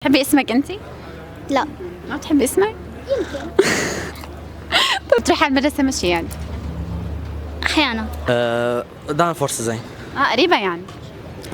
تحبي اسمك انت؟ لا. ما بتحبي اسمك؟ يمكن. طب بتروحي على المدرسة مشي يعني؟ أحيانا. دعنا فرصة زين. قريبة يعني؟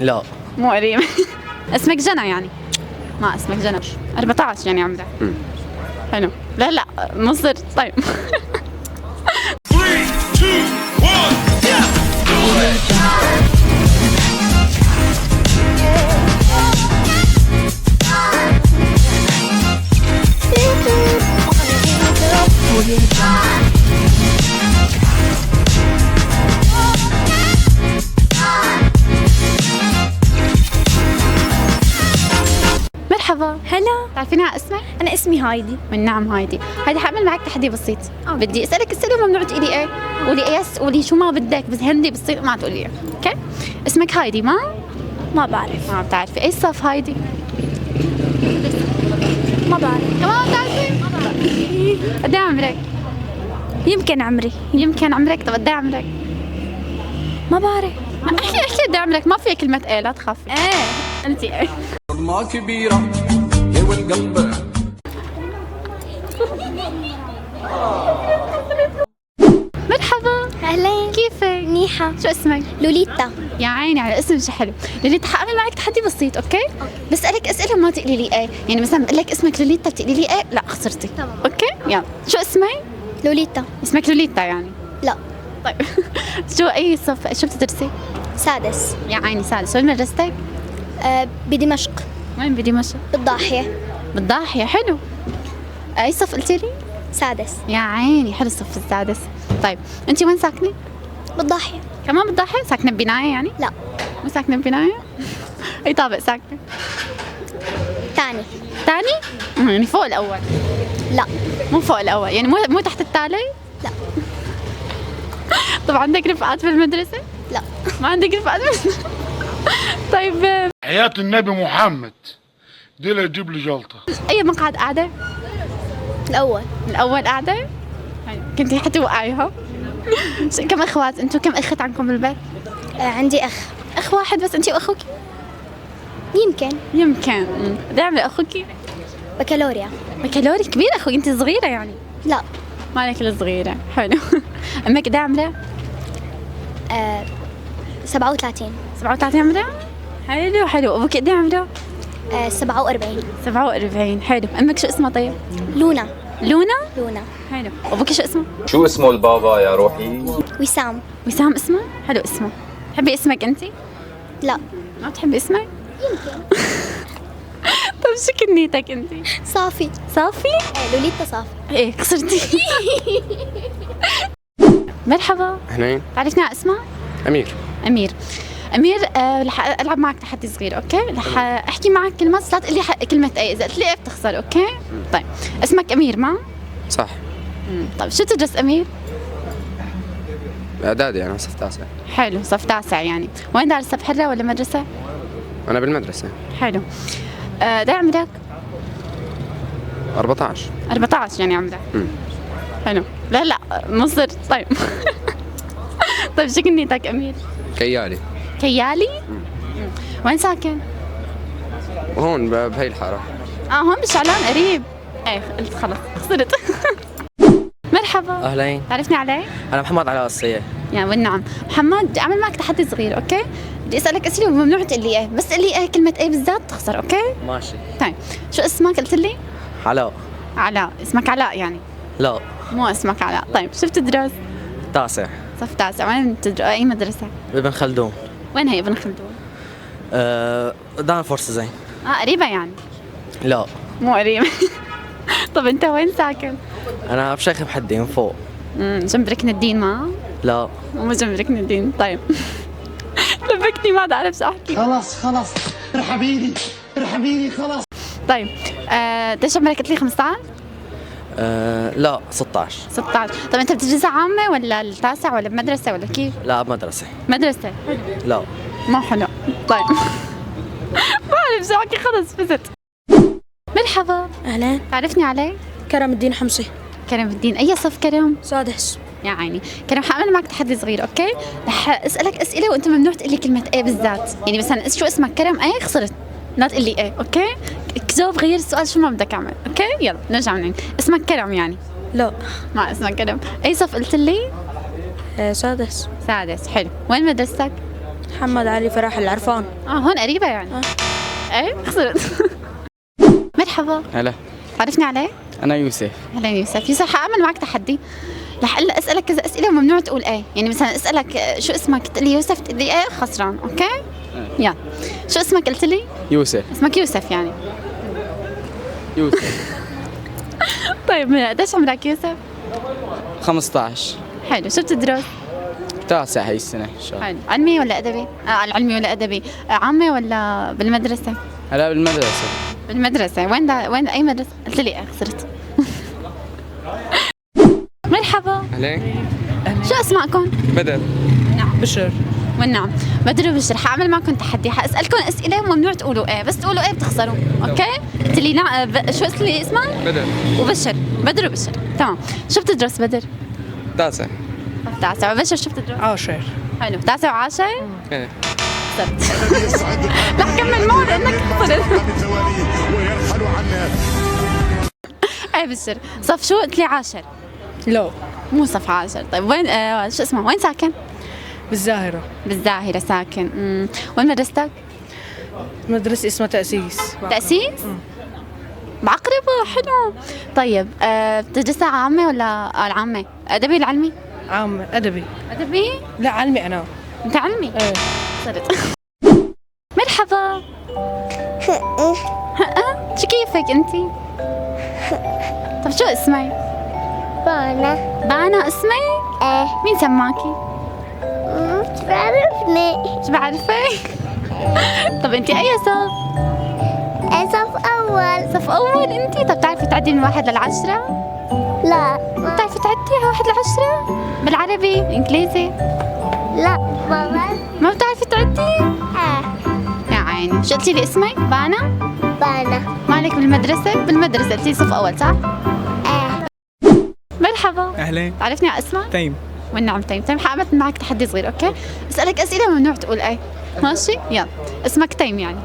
لا. مو قريبة. اسمك جنى يعني؟ ما اسمك جنى 14 يعني عمرك. حلو. لا لا مصر طيب. مرحبا. هلا. تعرفيني على اسمك؟ أنا اسمي هايدي. من نعم هايدي. هايدي حأعمل معك تحدي بسيط. بدي اسألك اسئلة وممنوع تقولي ايه. قولي يس قولي شو ما بدك بس هندي بسيط ما تقولي اوكي؟ اسمك هايدي ما بعرف. ما بتعرفي اي صف هايدي؟ ما بعرف. كمان ما بتعرفي؟ ما بعرف. قد ايه عمرك؟ يمكن عمري. يمكن عمرك. طب قد ايه عمرك؟ ما بعرف. احكي قد ايه عمرك. ما في كلمة ايه لا تخافي. ايه. انت ايه؟ صدمة كبيرة يا والقلب. مرحبا. أهلين. كيفك؟ منيحة. شو اسمك؟ لوليتا. يا عيني على اسم شو حلو. لوليتا حأعمل معك تحدي بسيط اوكي؟ بسألك اسئلة وما تقولي لي ايه، يعني مثلا بقول لك اسمك لوليتا بتقولي لي ايه؟ لا خسرتي. تمام. اوكي؟ يلا، شو اسمك؟ لوليتا. اسمك لوليتا يعني؟ لا. طيب شو اي صف شو بتدرسي؟ سادس. يا عيني سادس. وين مدرستك؟ بدمشق. وين بدمشق؟ بالضاحية. بالضاحية. حلو. اي صف قلتي لي؟ سادس. يا عيني حلو الصف السادس. طيب انت وين ساكنة؟ بالضاحية. كمان بالضاحية؟ ساكنة ببناية يعني؟ لا. مو ساكنة ببناية؟ اي طابق ساكنة؟ ثاني. ثاني؟ يعني فوق الأول؟ لا. مو فوق الأول يعني مو تحت التالي؟ لا. طب عندك رفقات بالمدرسة؟ لا. ما عندك رفقات بالمدرسة؟ طيب حياة النبي محمد دي اللي تجيب لي جلطة. أي مقعد قاعدة؟ الأول. الأول قاعدة؟ كنتي حتوقعيها؟ كم اخوات انتوا؟ كم اخت عندكم بالبيت؟ عندي أخ. اخ واحد بس انتي واخوك؟ يمكن. يمكن. دعم لاخوك؟ بكالوريا. بكالوري كبير اخوك انت صغيرة يعني؟ لا. مالك الصغيرة. حلو. امك قد عمرها؟ 37. 37 عمرها؟ حلو حلو. ابوك قد عمره؟ 47. 47. حلو. امك شو اسمها طيب؟ لونا. لونا؟ لونا. حلو. ابوك شو اسمه؟ شو اسمه البابا يا روحي؟ وسام. وسام اسمه؟ حلو اسمه. تحبي اسمك انت؟ لا. ما بتحبي اسمك؟ يمكن. طيب شو كنيتك انت؟ صافي. صافي؟ لوليتا صافي. ايه خسرتي. مرحبا. اهلين. تعرفني على اسمها؟ امير. امير. امير رح العب معك تحدي صغير اوكي؟ رح احكي معك كلمات بس لا تقول لي كلمة ايه، اذا قلت لي ايه بتخسر اوكي؟ طيب اسمك امير ما؟ صح. طيب شو تدرس امير؟ اعدادي انا صف تاسع. حلو صف تاسع يعني. وين دارسة بحرة ولا مدرسة؟ انا بالمدرسة. حلو. ده عمرك؟ 14. 14 يعني عمرك. حلو. لا لا مصر طيب. طيب شو كنيتك امير؟ كيالي. كيالي؟ وين ساكن؟ وهون بهي الحارة. هون بالشعلان قريب. ايه قلت خلص خسرت. مرحبا. اهلين. تعرفني علي؟ انا محمد علاء الصية. يعني والنعم. محمد بدي اعمل معك تحدي صغير اوكي؟ بدي اسالك اسئله وممنوع تقول لي ايه، بس قل لي ايه كلمه ايه بالذات تخسر اوكي؟ ماشي. طيب شو اسمك قلت لي؟ علاء. علاء. اسمك علاء يعني؟ لا. مو اسمك علاء. طيب شو بتدرس؟ تاسع. صف تاسع. وين بتدرس؟ اي مدرسه؟ بابن خلدون. وين هي ابن خلدون؟ دعنا فرصة زين. قريبه يعني؟ لا. مو قريبه. طب انت وين ساكن؟ انا بشيخ محدي من فوق. جنب ركن الدين ما؟ لا. مو جنب ركن الدين. طيب لبكني ما عاد اعرف شو احكي. خلاص ارحميني خلاص. طيب قديش عمرك قلت لي 15؟ لا 16. 16. طب انت بتدرسها عامة ولا التاسع ولا بمدرسة ولا كيف؟ لا بمدرسة. مدرسة. لا. ما حلو. طيب ما بعرف شو احكي خلص فزت. مرحبا. أهلا. تعرفني علي؟ كرم الدين حمصي. كرم الدين. اي صف كرم؟ سادس. يا عيني. كرم حاعمل معك تحدي صغير اوكي؟ رح اسالك اسئله وانت ممنوع تقول لي كلمه ايه بالذات، يعني مثلا شو اسمك كرم ايه خسرت، لا تقول لي ايه اوكي؟ بدك تجاوب غير السؤال شو ما بدك اعمل، اوكي؟ يلا نرجع من اسمك كرم يعني؟ لا. ما اسمك كرم. اي صف قلت لي؟ سادس. سادس، حلو. وين مدرستك؟ محمد علي فرح العرفان. هون قريبة يعني. ايه خسرت. مرحبا. هلا. تعرفني عليه؟ أنا يوسف. هلا يوسف. يوسف حأعمل معك تحدي. رح اسألك كذا أسئلة وممنوع تقول ايه، يعني مثلا اسألك شو اسمك تقول لي يوسف تقول لي ايه خسران، اوكي؟ يلا. شو اسمك قلت لي؟ يوسف. اسمك يوسف يعني. يوسف. طيب قديش عمرك يوسف؟ 15. حلو. شو بتدرس؟ تاسع هاي السنة إن شاء الله. حلو. علمي ولا أدبي؟ العلمي ولا أدبي؟ عامة ولا بالمدرسة؟ هلا بالمدرسة. بالمدرسة. وين أي مدرسة؟ قلت لي ايه خسرت. مرحبا. أهلين. شو أسماءكم؟ بدر. بشر. والنعم. بدر وبشر. حأعمل معكم تحدي، حأسألكم أسئلة وممنوع تقولوا ايه، بس تقولوا ايه بتخسروا، اوكي؟ قلت لي شو قلت لي اسمك؟ بدر. وبشر. بدر وبشر، تمام. شو بتدرس بدر؟ تاسع. تاسع. وبشر شو بتدرس؟ 10. حلو. تاسع وعاشر؟ إيه. خسرت. رح كمل معه لأنك خسرت. ايه بشر. صف شو قلت لي 10؟ لا. مو صف 10. طيب وين شو اسمه؟ وين ساكن؟ بالزاهرة. بالزاهرة ساكن. وين مدرستك؟ مدرسة اسمها تأسيس. تأسيس؟ بعقربة. حلو. طيب بتدرسها عامة ولا العامة؟ أدبي ولا علمي؟ عام أدبي. أدبي؟ لا علمي أنا. أنت علمي؟ ايه. صرت. مرحبا. شو كيفك أنتي؟ طب شو اسمك؟ بانا. بانا اسمك؟ ايه. مين سماكي؟ مش بعرفني. مش بعرفك؟ طب أنتي أي صف؟ صف أول. صف أول أنتي؟ طب بتعرفي تعدي من 1 ل10؟ لا. بتعرفي تعديها 1 ل10؟ بالعربي؟ بالإنجليزي؟ لا بابا. ما بتعرفي تعدي؟ يا عيني. شو قلتي لي اسمك؟ بانا؟ بانا. مالك بالمدرسة؟ بالمدرسة قلتي لي صف أول صح؟ مرحبا. أهلين. تعرفني على اسمك؟ تيم. والنعم تيم. تيم حأعمل معك تحدي صغير، أوكي؟ أسألك أسئلة ممنوع تقول أي، ماشي؟ يلا. اسمك تيم يعني؟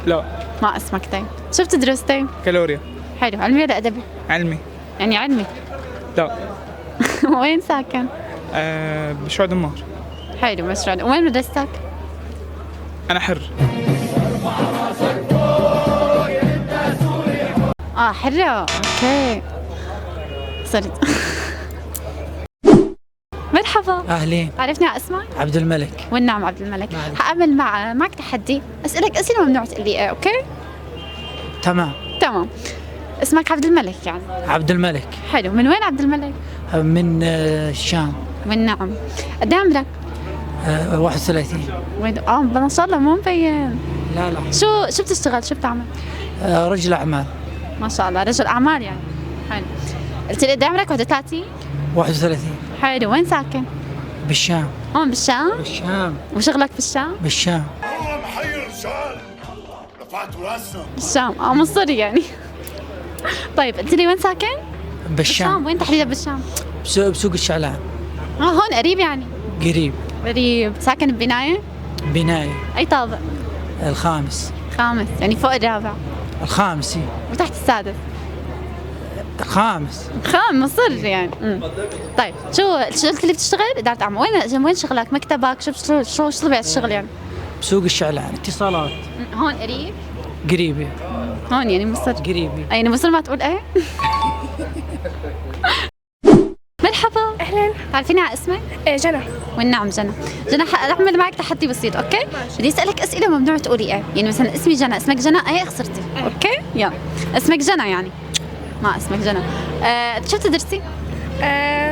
لا. ما اسمك تيم. شو بتدرس تيم؟ كالوريا. حلو. علمي ولا أدبي؟ علمي. يعني علمي. لا. وين ساكن؟ بشوع دمار. حلو مشروع. وين مدرستك؟ أنا حر. حرة. اوكي. صرت. مرحبا. أهلين. عرفني على اسمك؟ عبد الملك. والنعم عبد الملك. حأعمل معك تحدي، أسألك أسئلة ممنوع تقول لي ايه، اوكي؟ تمام. تمام. اسمك عبد الملك يعني؟ عبد الملك. حلو. من وين عبد الملك؟ من الشام. والنعم. قد ايه عمرك؟ 31. وين ما شاء الله مو مبين. لا لا. شو بتشتغل؟ شو بتعمل؟ رجل أعمال. ما شاء الله رجل أعمال يعني. حلو. قلت لي قد ايه عمرك؟ 31؟ 31. حلو. وين ساكن؟ بالشام. هون بالشام؟ بالشام. وشغلك في الشام؟ بالشام. بالشام. مصري يعني. طيب قلت لي وين ساكن؟ بالشام. وين تحديدا بالشام؟ بسوق الشعلان. هون قريب يعني؟ قريب. قريب. ساكن ببناية؟ بناية. أي طابق؟ الخامس. خامس يعني فوق الرابع؟ الخامس. وتحت السادس؟ الخامس. مصر يعني. طيب شو قلت لي بتشتغل؟ إدارة أعمال. وين شغلك؟ مكتبك؟ شو طبيعة الشغل يعني؟ بسوق الشعلان اتصالات. هون قريب؟ قريبة. هون يعني مصر؟ قريبة. يعني مصر ما تقول ايه؟ مرحبا. أهلا. تعرفيني على اسمك؟ جنى. والنعم جنى. جنى حأعمل معك تحدي بسيط، اوكي؟ بدي اسألك أسئلة ممنوع تقولي ايه، يعني مثلا اسمي جنى، اسمك جنى ايه خسرتي، اوكي؟ يلا. اسمك جنى يعني؟ ما اسمك جنى. شو بتدرسي؟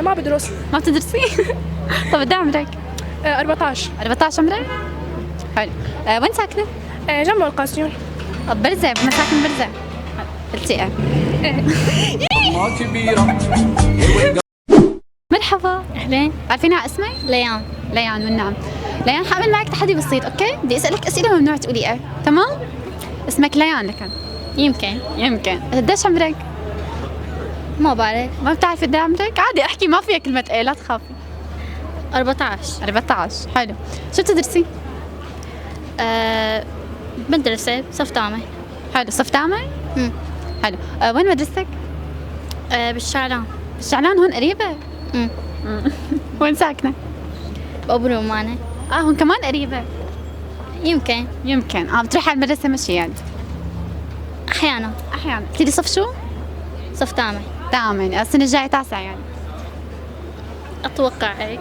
ما بدرس. ما بتدرسي؟ طب قد ايه عمرك؟ 14. 14 عمرك؟ حلو. وين ساكنة؟ جنب القاسيون. برزة. مساكن برزة. قلتي ايه؟ ما كبيرة. مرحبا. أهلين. عارفيني على اسمك؟ ليان. ليان والنعم. ليان حأعمل معك تحدي بسيط، اوكي؟ بدي اسألك أسئلة ممنوع تقولي ايه، تمام؟ اسمك ليان لكن؟ يمكن. قديش عمرك؟ ما بعرف. ما بتعرفي قد ايه عمرك؟ عادي احكي، ما فيها كلمة ايه، لا تخافي. 14. 14. حلو. شو بتدرسي؟ مدرسة صف تامة. حلو. صف 8؟ مم. حلو. وين مدرستك؟ بالشعلان. الشعلان هون قريبة؟ مم. وين ساكنة؟ بأبو رومانة. هون كمان قريبة. يمكن. يمكن. بتروحي على المدرسة مشي يعني؟ أحيانا. أحيانا. قلتي لي صف شو؟ صف تامن. تامن. السنة الجاية تاسع يعني؟ أتوقع هيك.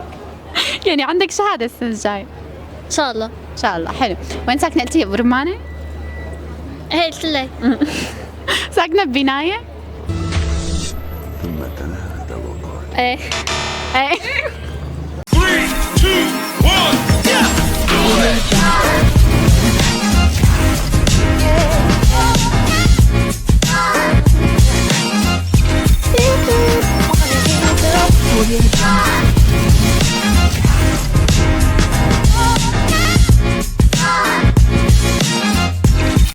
يعني عندك شهادة السنة الجاية؟ إن شاء الله. إن شاء الله. حلو. وين ساكنة قلتي؟ برمانة؟ هيك قلت لك. ساكنة ببناية؟ إيه. ايه. 3, 2, 1, yeah! Do it!